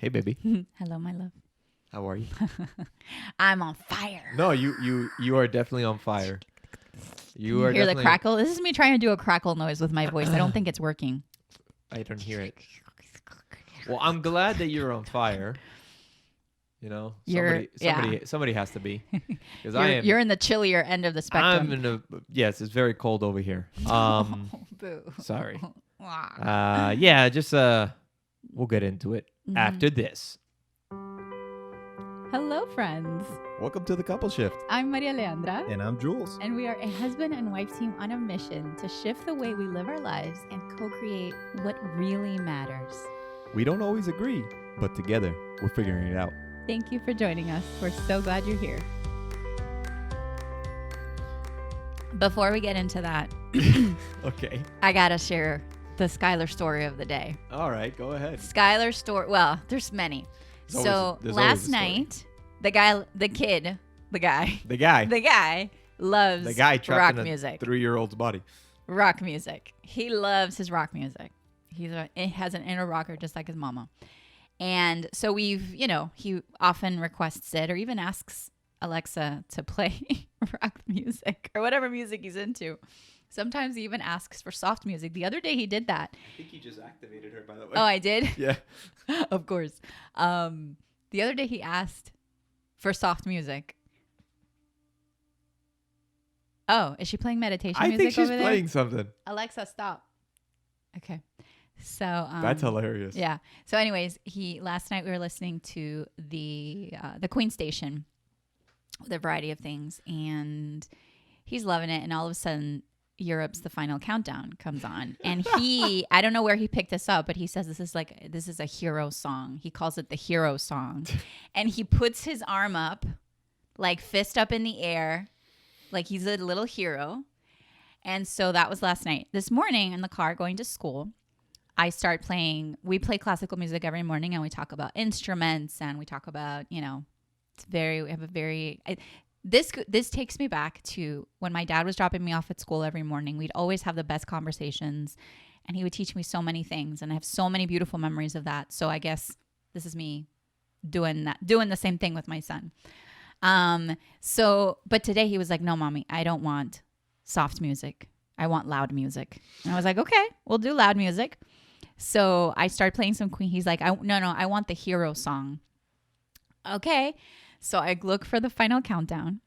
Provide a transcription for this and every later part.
Hey, baby. Hello, my love. How are you? I'm on fire. No, you are definitely on fire. You hear the crackle? This is me trying to do a crackle noise with my voice. I don't think it's working. I don't hear it. Well, I'm glad that you're on fire. You know, somebody has to be. Because you're in the chillier end of the spectrum. Yes, it's very cold over here. Boo. Sorry. Wow. We'll get into it after this. Hello, friends. Welcome to the Couple Shift. I'm Maria Leandra. And I'm Jules. And we are a husband and wife team on a mission to shift the way we live our lives and co-create what really matters. We don't always agree, but together we're figuring it out. Thank you for joining us. We're so glad you're here. Before we get into that, Okay. I got to share the Skylar story of the day. All right, go ahead. Skylar story. Well, there's many. There's last night, the guy loves The guy trapped rock in music. 3-year-old's body. Rock music. He loves his rock music. He has an inner rocker just like his mama. And so he often requests it or even asks Alexa to play rock music or whatever music he's into. Sometimes he even asks for soft music. The other day he did that. I think he just activated her, by the way. Oh, I did? Yeah. Of course. The other day he asked for soft music. Oh, is she playing meditation music I think she's over there? playing something. Alexa, stop. Okay. So That's hilarious. Yeah. So anyways, last night we were listening to the Queen station with a variety of things, and he's loving it, and all of a sudden Europe's The Final Countdown comes on, and I don't know where he picked this up, but he says this is a hero song. He calls it the hero song. And he puts his arm up, like fist up in the air, like he's a little hero. And so that was last night. This morning in the car going to school, we play classical music every morning, and we talk about instruments, and we talk about, this takes me back to when my dad was dropping me off at school every morning. We'd always have the best conversations, and he would teach me so many things, and I have so many beautiful memories of that. So I guess this is me doing the same thing with my son. But today he was like, "No, mommy, I don't want soft music. I want loud music." And I was like, "Okay, we'll do loud music." So I started playing some Queen. He's like, "No, I want the hero song." Okay. So I look for The Final Countdown,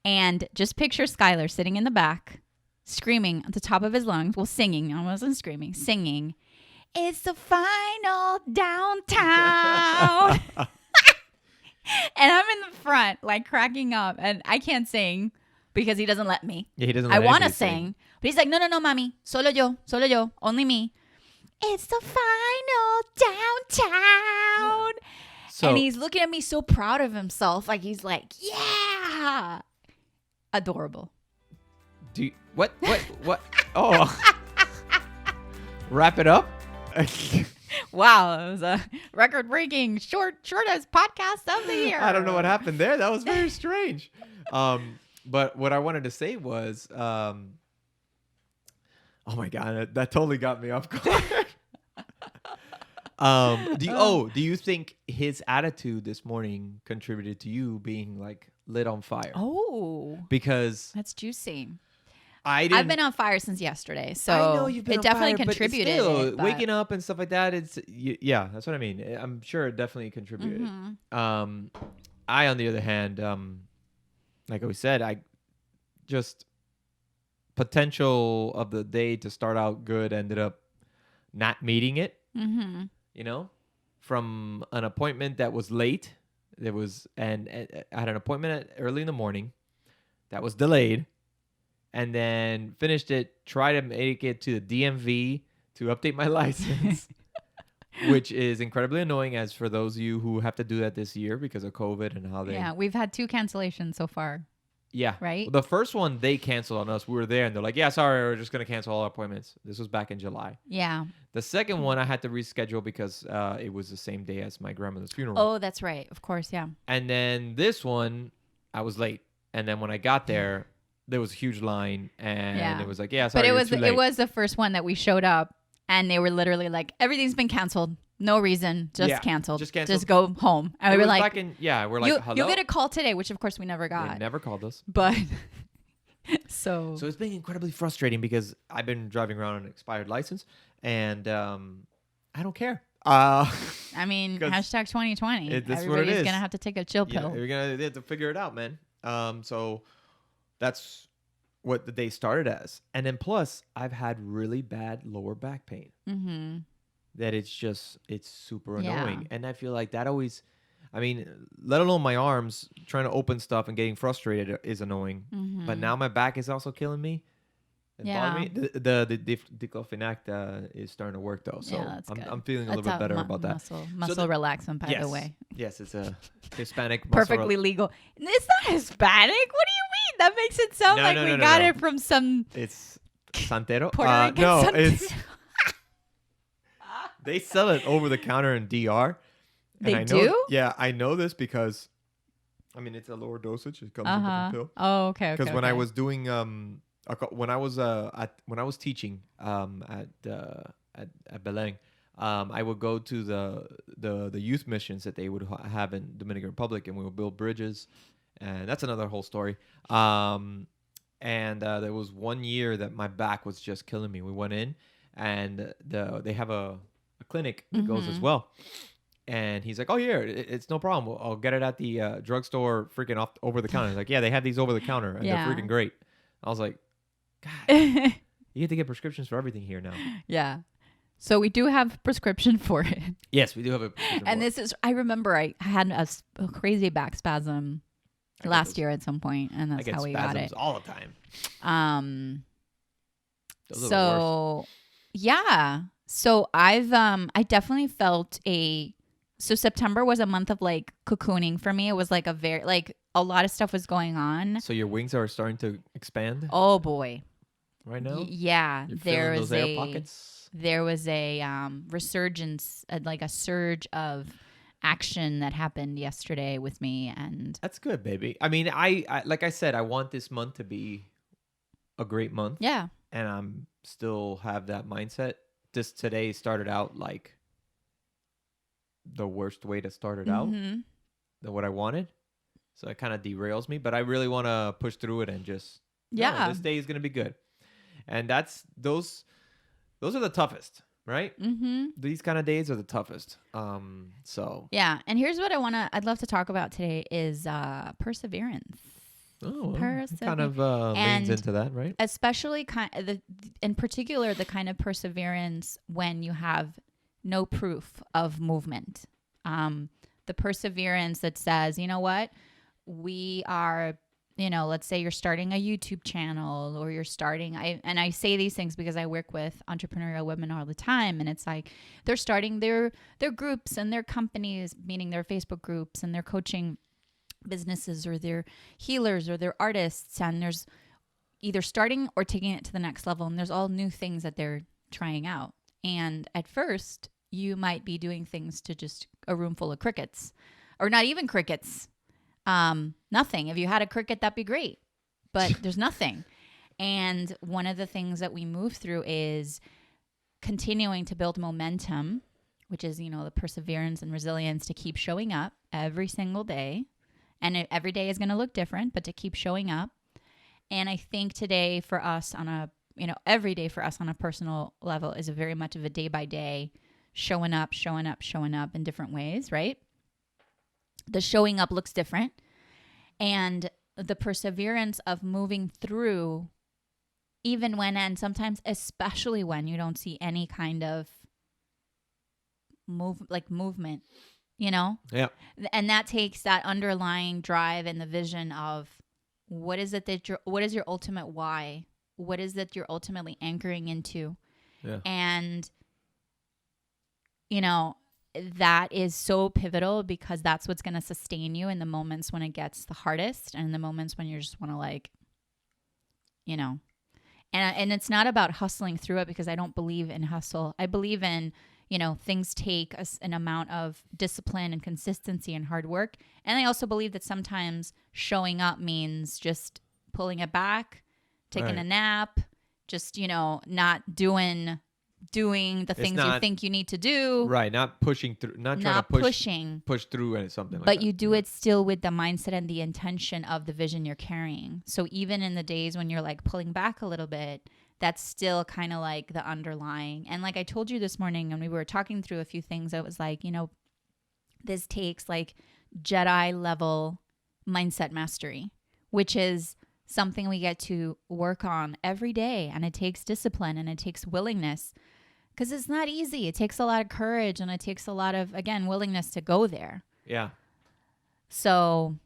and just picture Skylar sitting in the back, screaming at the top of his lungs. Well, singing. I wasn't screaming. Singing. "It's the final downtown." And I'm in the front, like cracking up, and I can't sing because he doesn't let me. Yeah, he doesn't. I want to sing, but he's like, no, mommy, solo yo, only me. "It's the final downtown." And he's looking at me so proud of himself, like he's like, yeah, adorable. What? Oh, wrap it up. Wow, it was a record-breaking shortest podcast of the year. I don't know what happened there. That was very strange. But what I wanted to say was, oh my God, that totally got me off guard. Do you think his attitude this morning contributed to you being like lit on fire? Oh, because that's juicy. I've been on fire since yesterday, so I know you've been it on definitely fire, contributed. But still, waking up and stuff like that, yeah, that's what I mean. I'm sure it definitely contributed. Mm-hmm. I, on the other hand, like I said, I just potential of the day to start out good ended up not meeting it. Mm-hmm. From an appointment that was late. And I had an appointment early in the morning that was delayed, and then finished it, tried to make it to the DMV to update my license, which is incredibly annoying as for those of you who have to do that this year because of COVID and how they... Yeah, we've had 2 cancellations so far. Yeah. Right? The first one, they canceled on us. We were there, and they're like, yeah, sorry, we're just going to cancel all our appointments. This was back in July. Yeah. The second one, I had to reschedule because it was the same day as my grandmother's funeral. Oh, that's right. Of course, yeah. And then this one, I was late. And then when I got there, there was a huge line, and it was like, yeah, sorry, but it was the first one that we showed up, and they were literally like, everything's been canceled. No reason. Just Yeah, canceled. just canceled. Just go home. And It we were was like, back in, we're like, hello? you'll get a call today, which of course we never They got. never called us. But so So it's been incredibly frustrating because I've been driving around an expired license and I don't care. I mean, 'Cause hashtag 2020. that's what it Everybody's is. going to have to take a chill You know, pill. you're gonna have to figure it out, man. So that's what the day started as. And then plus I've had really bad lower back pain. Mm-hmm. That it's super Yeah. annoying. And I feel like that always, I mean, let alone my arms trying to open stuff and getting frustrated is annoying. Mm-hmm. But now my back is also killing me. It's bothering me. The diclofenac is starting to work though, so that's good. I'm feeling a little That's bit better about that. Muscle relaxant, by the way. Yes, it's a Hispanic Perfectly legal. It's not Hispanic. What do you mean? That makes it sound like we got it from some It's Santero. Puerto Rican No, Santero. it's they sell it over the counter in DR. And They I know, do? Yeah, I know this because, I mean, it's a lower dosage. It comes in a pill. Oh, okay. Because when I was doing when I was teaching at Belém, I would go to the youth missions that they would have in Dominican Republic, and we would build bridges, and that's another whole story. And there was one year that my back was just killing me. We went in, and they have a clinic that goes as well. And he's like, "Oh, yeah, it's no problem. I'll get it at the drugstore, freaking off over the counter." He's like, "Yeah, they have these over the counter, and they're freaking great." I was like, "God, you get to get prescriptions for everything here now." Yeah. So we do have prescription for it. Yes, we do have a prescription. And this is, I remember I had a crazy back spasm last year at some point, and that's how we got it. All the time. Those are the worst. So yeah. So I definitely felt so September was a month of like cocooning for me. It was like a lot of stuff was going on. So your wings are starting to expand Oh boy. right now? Yeah. You're feeling those air pockets? There was a resurgence, like a surge of action that happened yesterday with me, and That's good, baby. I mean, I like I said, I want this month to be a great month. yeah. And I'm still have that mindset. This today started out like the worst way to start it out Mhm. than what I wanted. So it kind of derails me, but I really want to push through it and just Yeah. this day is going to be good. And that's those are the toughest, right? Mhm. These kind of days are the toughest. So Yeah, and here's what I'd love to talk about today is perseverance. it kind of leans And into that, right? Especially in particular the kind of perseverance when you have no proof of movement. The perseverance that says, you know what, we are, let's say you're starting a YouTube channel, or you're starting, I say these things because I work with entrepreneurial women all the time, and it's like they're starting their groups and their companies, meaning their Facebook groups and their coaching businesses, or their healers, or their artists, and there's either starting or taking it to the next level, and there's all new things that they're trying out. And at first you might be doing things to just a room full of crickets, or not even crickets. Nothing. If you had a cricket, that'd be great, but there's nothing. And one of the things that we move through is continuing to build momentum, which is, the perseverance and resilience to keep showing up every single day. And every day is going to look different, but to keep showing up. And I think today for us every day for us on a personal level is a very much of a day by day showing up in different ways, right? The showing up looks different. And the perseverance of moving through, even when, and sometimes especially when you don't see any kind of movement, Yeah. And that takes that underlying drive and the vision of what is your ultimate why? What is that you're ultimately anchoring into? Yeah. And, that is so pivotal, because that's what's going to sustain you in the moments when it gets the hardest, and in the moments when you just want to and it's not about hustling through it, because I don't believe in hustle. I believe in, things take an amount of discipline and consistency and hard work. And I also believe that sometimes showing up means just pulling it back, taking a nap, just, not doing doing the It's things you not- think you need to do. Right. Not pushing through. Not trying Not to pushing. push through and something like But that. you do it still with the mindset and the intention of the vision you're carrying. So even in the days when you're like pulling back a little bit, that's still kind of like the underlying. And like I told you this morning, and we were talking through a few things, it was like, this takes like Jedi level mindset mastery, which is something we get to work on every day. And it takes discipline and it takes willingness, because it's not easy. It takes a lot of courage, and it takes a lot of, again, willingness to go there. Yeah. So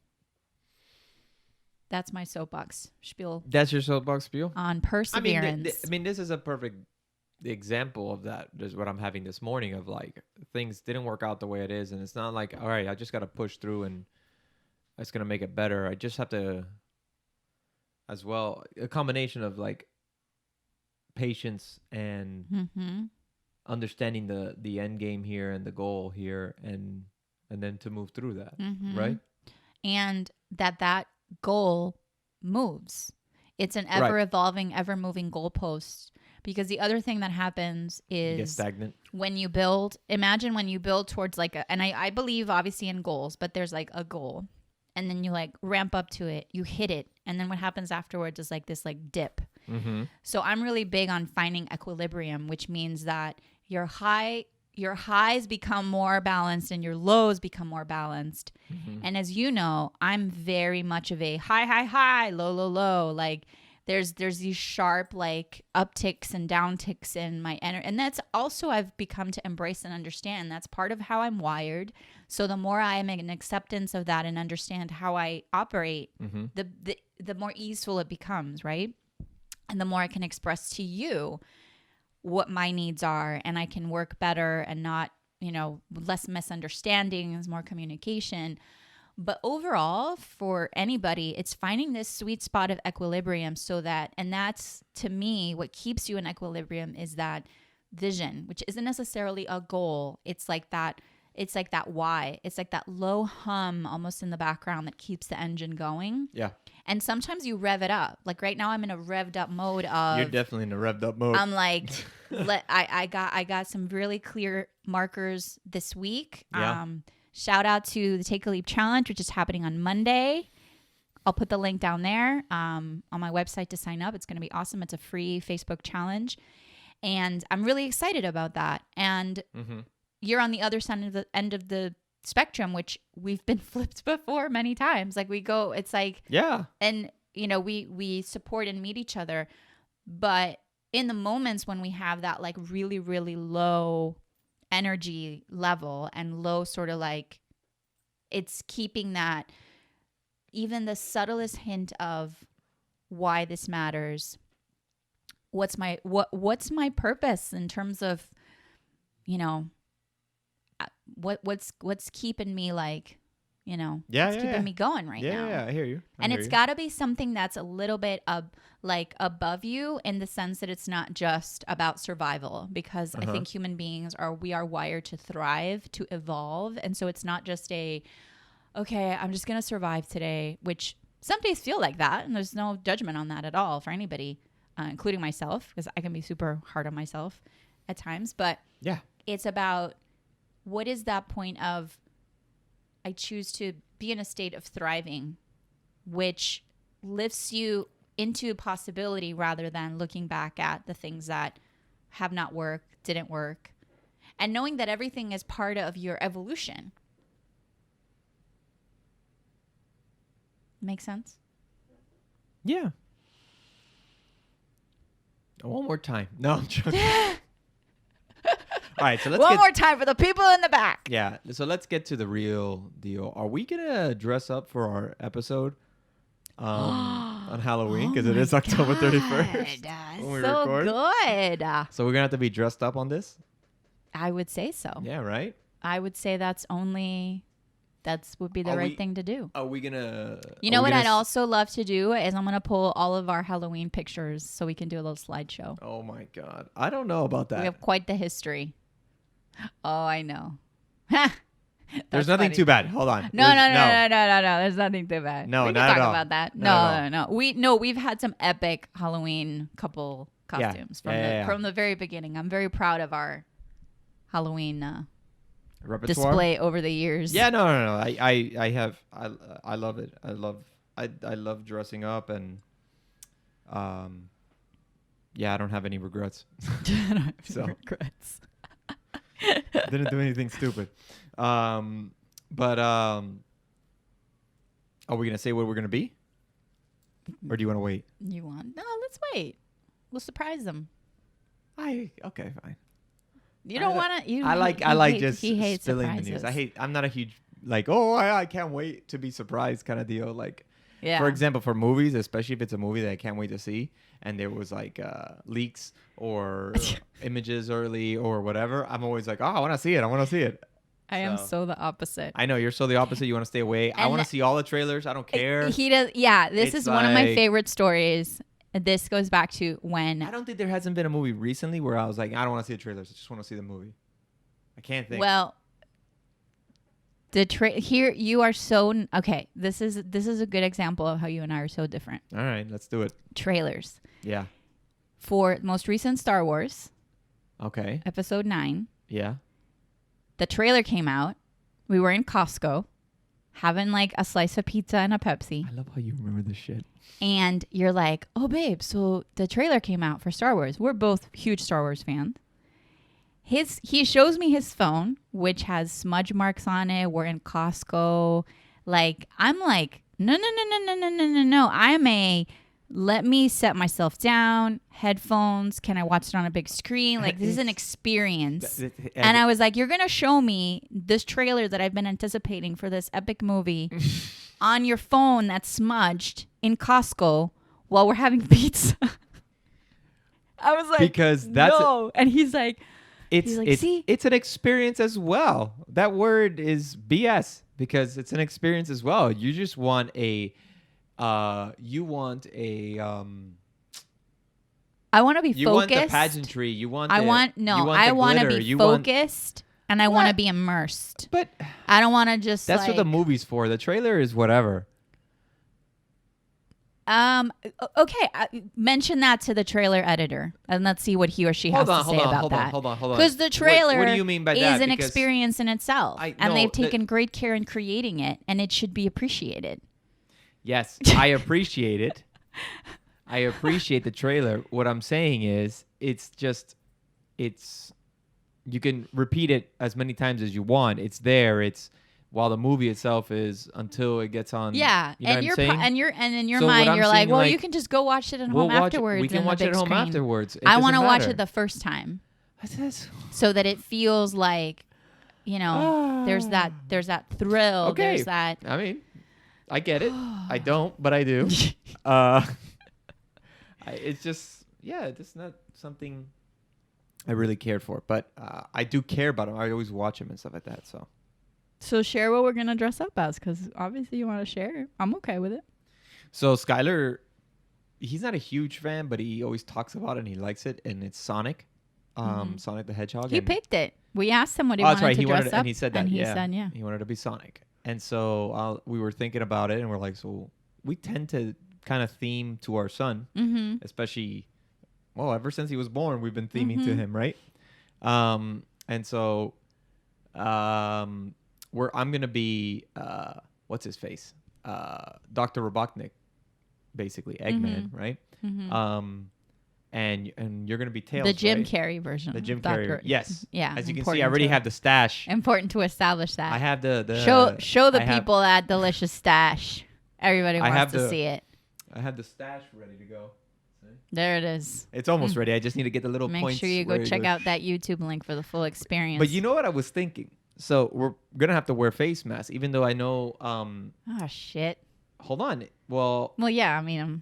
that's my soapbox spiel That's your soapbox spiel? on perseverance. I mean, this is a perfect example of that. Is what I'm having this morning of like things didn't work out the way it is. And it's not like, all right, I just got to push through and it's going to make it better. I just have to, as well, a combination of like patience and Mm-hmm. understanding the end game here and the goal here, and then to move through that, Mm-hmm. right? And that goal moves. It's an Right. ever evolving, ever moving goalpost. Because the other thing that happens You get is stagnant. when you build, imagine when you build towards like and I believe obviously in goals, but there's like a goal, and then you like ramp up to it, you hit it, and then what happens afterwards is like this like dip. Mm-hmm. So I'm really big on finding equilibrium, which means that your highs become more balanced and your lows become more balanced. Mm-hmm. And as you know, I'm very much of a high, low, low, low. Like there's these sharp like upticks and downticks in my energy. And that's also I've become to embrace and understand. That's part of how I'm wired. So the more I am in acceptance of that and understand how I operate, Mm-hmm. the more easeful it becomes, right? And the more I can express to you what my needs are, and I can work better and not, less misunderstandings, more communication. But overall, for anybody, it's finding this sweet spot of equilibrium and that's to me, what keeps you in equilibrium is that vision, which isn't necessarily a goal. It's like that why. It's like that low hum almost in the background that keeps the engine going. Yeah. And sometimes you rev it up. Like right now I'm in a revved up mode of You're definitely in a revved up mode. I'm like I got some really clear markers this week. Yeah. Shout out to the Take a Leap Challenge, which is happening on Monday. I'll put the link down there on my website to sign up. It's going to be awesome. It's a free Facebook challenge. And I'm really excited about that. And Mm-hmm. you're on the other side of the end of the spectrum, which we've been flipped before many times. Like it's like, Yeah. and we support and meet each other. But in the moments when we have that like really, really low energy level and low sort of like, it's keeping that even the subtlest hint of why this matters. What's my purpose in terms of, what's keeping me like, what's keeping me going right now. Yeah, I hear you. And it's got to be something that's a little bit like above you, in the sense that it's not just about survival, because I think human beings we are wired to thrive, to evolve. And so it's not just okay, I'm just going to survive today, which some days feel like that. And there's no judgment on that at all for anybody, including myself, because I can be super hard on myself at times. But Yeah. it's about, what is that point of, I choose to be in a state of thriving, which lifts you into possibility rather than looking back at the things that have not worked, didn't work, and knowing that everything is part of your evolution. Make sense? Yeah. One more time. No, I'm joking. All right, so let's One get more time for the people in the back. Yeah, so let's get to the real deal. Are we gonna dress up for our episode on Halloween? Because it is October 31st. when we So record. good. So we're gonna have to be dressed up on this. I would say so. Yeah, right. I would say that would be the right thing to do. Are we gonna? You know what I'd also love to do is I'm going to pull all of our Halloween pictures so we can do a little slideshow. Oh my God, I don't know about that. We have quite the history. Oh, I know. There's nothing funny. too bad. Hold on. No. There's nothing too bad. No, we can not talk at all. about that. Not at all. No. We've had some epic Halloween couple costumes Yeah. from the very beginning. I'm very proud of our Halloween Repertoire? display over the years. Yeah, no. I love it. I love dressing up, and yeah, I don't have any regrets. So Regrets. didn't do anything stupid. But are we gonna say what we're gonna be, or do you want to wait? You want? No, let's wait. We'll surprise them. Okay, fine. You don't want to. I like just he hates spilling the news. I'm not a huge I can't wait to be surprised kind of deal. Like, Yeah. for example, for movies, especially if it's a movie that I can't wait to see, and there was like leaks or images early or whatever, I'm always like, oh, I want to see it. I am so the opposite. I know you're so the opposite. You want to stay away. I want to see all the trailers. I don't care. He does. Yeah, this It's is one of my like- favorite stories. This goes back to when. I don't think there hasn't been a movie recently where I was like, I don't want to see the trailers. I just want to see the movie. I can't think. Well, here you are so okay. This is a good example of how you and I are so different. All right, let's do it. Trailers Yeah. for most recent Star Wars Okay. Episode 9. Yeah. The trailer came out. We were in Costco having like a slice of pizza and a Pepsi. I love how you remember this shit. And you're like, oh, babe, so the trailer came out for Star Wars. We're both huge Star Wars fans. He shows me his phone, which has smudge marks on it. We're in Costco. Like, I'm like, no. Let me set myself down. Headphones. Can I watch it on a big screen? Like, this is an experience. And I was like, you're going to show me this trailer that I've been anticipating for this epic movie on your phone that's smudged in Costco while we're having pizza. I was like, because that's no. And he's like, it's see? it's an experience as well. That word is BS because it's an experience as well. You just want a I want to be you focused. want the pageantry. You want I the, want you want I the want to glitter. be You want- focused and I want to be immersed. but I don't want to just that's what the movie's for. The trailer is whatever. Okay, mention that to the trailer editor and let's see what he or she has to say about that. Hold on. Because the trailer What do you mean by is that? an Because experience in itself. No, And they've taken great care in creating it and it should be appreciated. Yes, I appreciate it. I appreciate the trailer. What I'm saying is it's you can repeat it as many times as you want. It's there. It's while the movie itself is until it gets on. Yeah, you know and what I'm saying? and in your So what mind I'm you're like, saying, well, like, you can just go watch it at We'll home watch afterwards. We can in watch the it big at home screen. afterwards. I want to watch matter. it the first time That's- so that it feels like, there's that thrill. Okay. There's that. I mean, I get it. I don't, but I do. It's just, it's not something I really cared for. But I do care about him. I always watch him and stuff like that. So share what we're gonna dress up as, because obviously you want to share. I'm okay with it. So Skylar, he's not a huge fan, but he always talks about it and he likes it. And it's Sonic, Sonic the Hedgehog. He picked it. We asked him what he that's wanted right. to He dress wanted, up, and he said that. and he yeah, said, yeah. he wanted to be Sonic. And so we were thinking about it, and we're like, so we tend to kind of theme to our son, especially, ever since he was born, we've been theming to him, right? And so, I'm gonna be what's his face, Dr. Robotnik, basically Eggman, right? And you're gonna be Tails, The Jim right? Carrey version. The Jim Dr. Carrey, yes. Yeah. As you can see, I already have the stash. Important to establish that. I have the show the I have- people that delicious stash. Everybody wants to see it. I have the stash ready to go. There it is. It's almost ready. I just need to get the little Make points. sure you where go check out that YouTube link for the full experience. But you know what I was thinking? So we're gonna have to wear face masks, even though I know. Oh shit. Hold on. Well, yeah. I mean,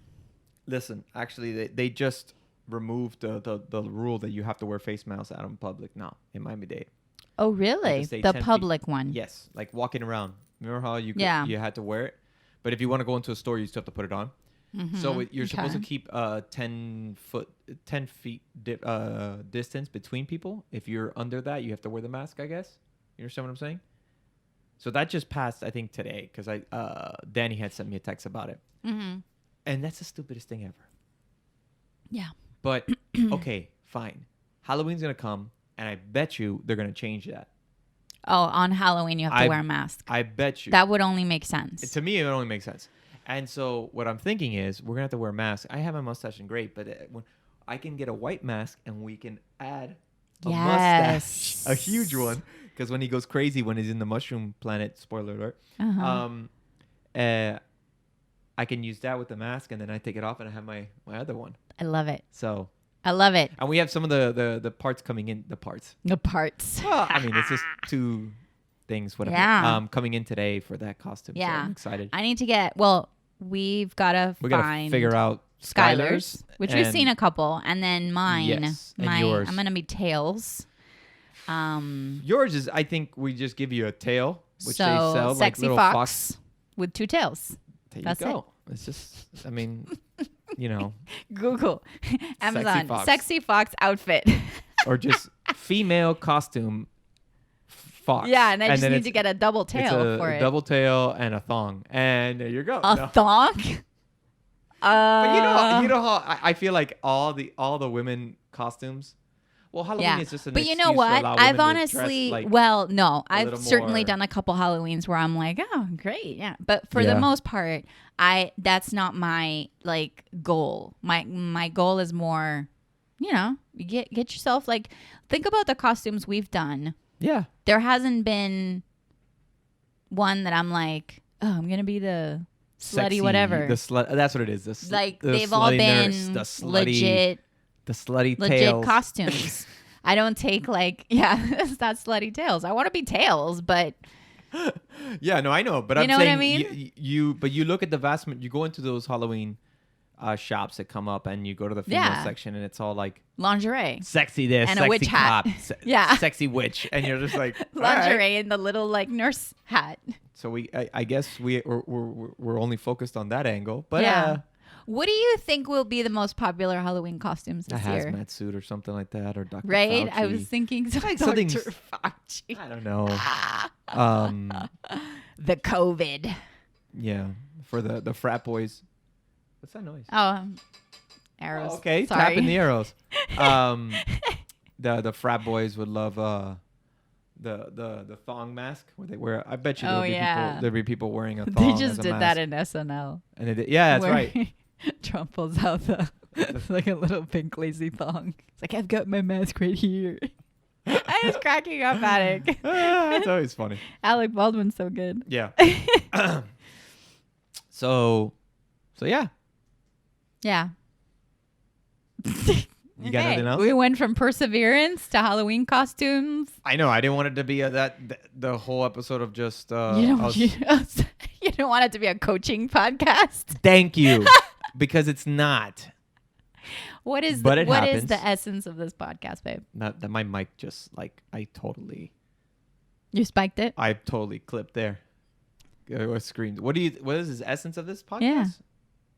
listen. Actually, they just removed the rule that you have to wear face masks out in public now in Miami-Dade. oh really? stay The 10 feet. public one. Yes, like walking around. Remember how you Yeah. you had to wear it, but if you want to go into a store, you still have to put it on. So you're supposed to keep 10 feet distance between people. If you're under that, you have to wear the mask, I guess. You understand what I'm saying? So that just passed, I think, today, because Danny had sent me a text about it. And that's the stupidest thing ever. Yeah. But okay, fine. Halloween's going to come, and I bet you they're going to change that. Oh, on Halloween, you have to wear a mask. I bet you. That would only make sense. To me, it would only make sense. And so what I'm thinking is we're going to have to wear masks. I have my mustache and great, but when I can get a white mask and we can add a mustache, a huge one, because when he goes crazy when he's in the mushroom planet, spoiler alert, I can use that with the mask, and then I take it off and I have my other one. I love it. So I love it. And we have some of the parts coming in. The parts. Well, I mean, it's just two things. Whatever. Yeah. Coming in today for that costume. Yeah. So I'm excited. I need to get. Well, we've got to figure out Skylar's, which we've seen a couple, and then mine. Yes, and yours. I'm gonna be Tails. Yours is. I think we just give you a tail, which so they sell sexy like little fox with two tails. There That's you go. It's just. I mean, you know. Google Amazon sexy fox outfit. Or just female costume fox. Yeah, and I just need to get a double tail for it. A double tail and a thong, and there you go. A thong. But you know how I feel like all the women costumes. Well, Halloween is just an excuse But you know what? I've honestly, I've certainly done a couple Halloweens where I'm like, oh, great, yeah. But for the most part, that's not my like goal. My goal is more, get yourself like, think about the costumes we've done. Yeah. There hasn't been one that I'm like, oh, I'm gonna be the slutty whatever. The slut. That's what it is. They've all been nurse, legit. The slutty legit tails. Costumes. I don't take it's not slutty tails. I want to be tails, but yeah, no, I know, but I'm know saying what I mean? you look at you go into those Halloween shops that come up, and you go to the female section, and it's all like lingerie, sexy this, and sexy a witch cop, hat, sexy witch, and you're just like lingerie and the little like nurse hat. So I guess we're only focused on that angle, but what do you think will be the most popular Halloween costumes this year? A hazmat suit or something like that, or Dr. Right? Fauci. I was thinking something. Dr. Fauci. I don't know. The COVID. Yeah, for the frat boys. What's that noise? Oh, arrows. Oh, okay, sorry. tapping the arrows. The frat boys would love the thong mask where they wear. I bet you there'll be people wearing a thong. They just as a did mask. that in SNL. And they did, yeah, that's right. Trump pulls out it's like a little pink lacy thong. It's like, I've got my mask right here. I was cracking up at it. That's always funny. Alec Baldwin's so good. Yeah. So yeah. Yeah. You got anything else? We went from perseverance to Halloween costumes. I know. I didn't want it to be the whole episode of just. You don't want it to be a coaching podcast. Thank you, because it's not. What is the essence of this podcast, babe? Not that my mic just I totally. You spiked it. I totally clipped there. Or screamed. What is the essence of this podcast? Yeah.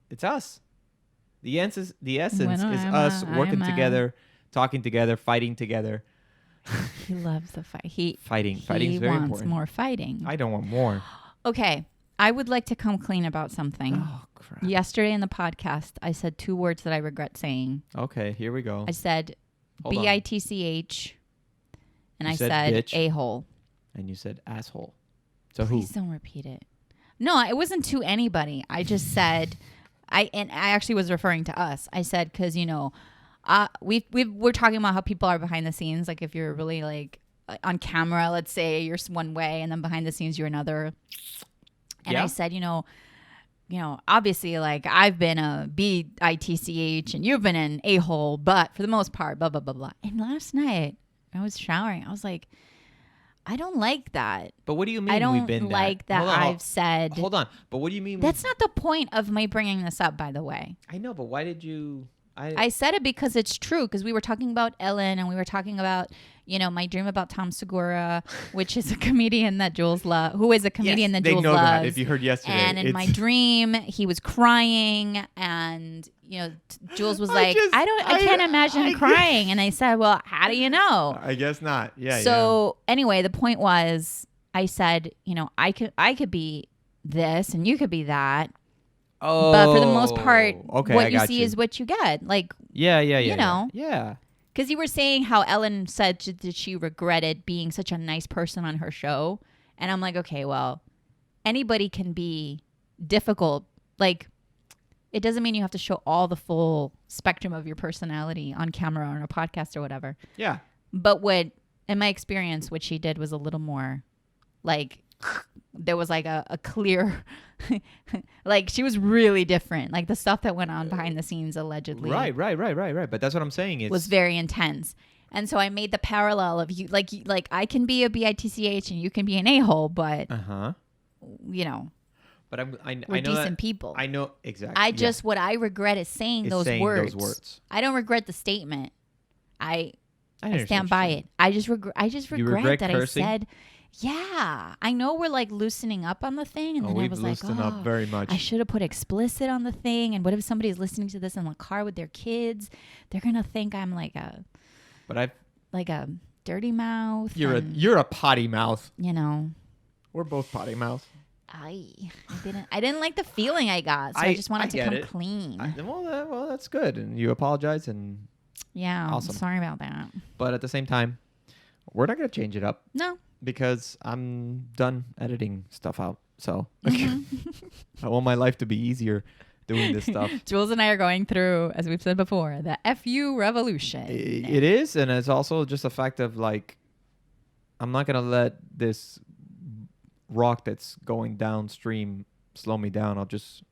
It's us. The essence is us working together, talking together, fighting together. He loves the fight. Fighting is very important. He wants more fighting. I don't want more. Okay. I would like to come clean about something. Oh, crap. Yesterday in the podcast, I said 2 words that I regret saying. Okay, here we go. I said bitch, and I said bitch, a-hole. And you said asshole. So Please don't repeat it. No, it wasn't to anybody. I just said, I actually was referring to us. I said, because, we're talking about how people are behind the scenes. Like if you're really like on camera, let's say you're one way and then behind the scenes you're another. And I said, obviously, like I've been a bitch and you've been an a-hole, but for the most part, blah, blah, blah, blah. And last night I was showering. I was like, I don't like that. But what do you mean I don't we've been like that I've said. Hold on. But what do you mean? That's not the point of me bringing this up, by the way. I know, but why did you... I said it because it's true, because we were talking about Ellen and we were talking about, my dream about Tom Segura, which is a comedian that Jules loves, who is a comedian that Jules loves. They know that if you heard yesterday. And in my dream, he was crying and, Jules was like, I can't imagine crying. And I said, well, how do you know? I guess not. Yeah. So anyway, the point was, I said, I could be this and you could be that. Oh, but for the most part, okay, what I you got see is what you get. Like, yeah, you know. yeah. because you were saying how Ellen said that she regretted being such a nice person on her show. And I'm like, okay, well, anybody can be difficult. Like, it doesn't mean you have to show all the full spectrum of your personality on camera or on a podcast or whatever. Yeah. But in my experience, what she did was a little more like, there was like a clear, like she was really different. Like the stuff that went on behind the scenes allegedly. Right. But that's what I'm saying. Was very intense. And so I made the parallel of you, like I can be a bitch and you can be an a-hole, but you know, but we're I know decent that, people. I know exactly. I just what I regret is saying those words. I don't regret the statement. I stand by it. I just regret that cursing? I said, yeah. I know we're like loosening up on the thing, and then I was like, up very much. I should have put explicit on the thing. And what if somebody's listening to this in the car with their kids? They're gonna think I'm like a dirty mouth. You're a potty mouth. You know, we're both potty mouths. I didn't like the feeling I got, so I just wanted to come clean. Well, that's good, and you apologize, and yeah, awesome. Sorry about that. But at the same time, we're not gonna change it up. No, because I'm done editing stuff out. So I want my life to be easier doing this stuff. Jules and I are going through, as we've said before, the FU revolution. It is, and it's also just a fact of like, I'm not gonna let this rock that's going downstream slow me down. I'll just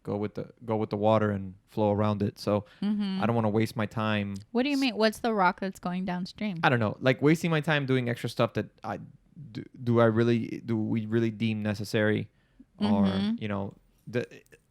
go with the water and flow around it. So I don't want to waste my time. What do you mean? What's the rock that's going downstream? I don't know. Like wasting my time doing extra stuff that do we really deem necessary, or you know,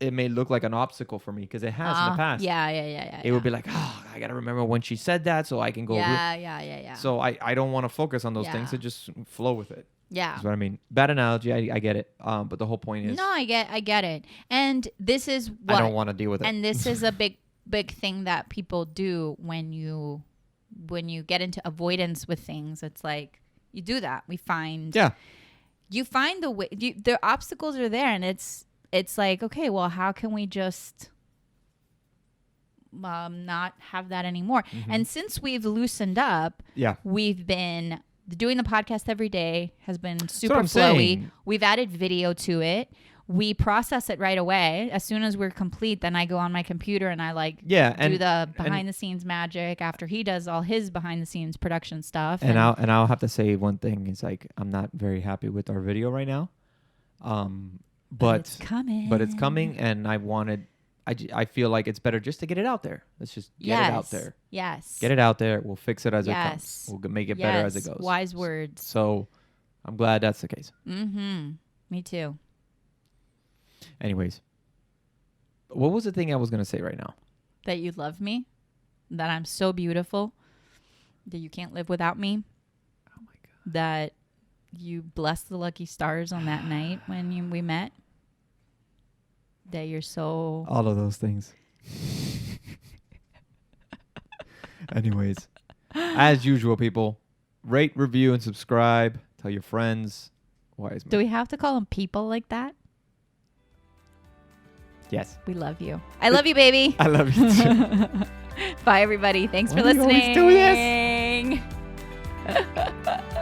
it may look like an obstacle for me because it has in the past. Yeah. It would be like, oh, I gotta remember when she said that so I can go. Yeah. So I don't want to focus on those things. To just flow with it. Yeah. That's what I mean. Bad analogy. I get it. But the whole point is. No, I get it. And this is what I don't want to deal with it. And this is a big thing that people do when you get into avoidance with things. It's like you do that. You find the way. The obstacles are there, and it's like, okay, well, how can we just not have that anymore? And since we've loosened up, we've been doing the podcast every day has been super flowy. Saying. We've added video to it. We process it right away. As soon as we're complete, then I go on my computer and I do the behind the scenes magic after he does all his behind the scenes production stuff. And I'll have to say one thing is like, I'm not very happy with our video right now. But it's coming. But it's coming, and I feel like it's better just to get it out there. Let's just get it out there. Yes. Get it out there. We'll fix it as it comes. We'll make it better as it goes. Wise words. So I'm glad that's the case. Me too. Anyways, what was the thing I was going to say right now? That you love me. That I'm so beautiful. That you can't live without me. Oh my God. That you blessed the lucky stars on that night when we met. That you're so... All of those things. Anyways, as usual, people, rate, review, and subscribe. Tell your friends. Do we have to call them people like that? Yes. We love you. I love you, baby. I love you too. Bye, everybody. Thanks for listening. Why do you always do this?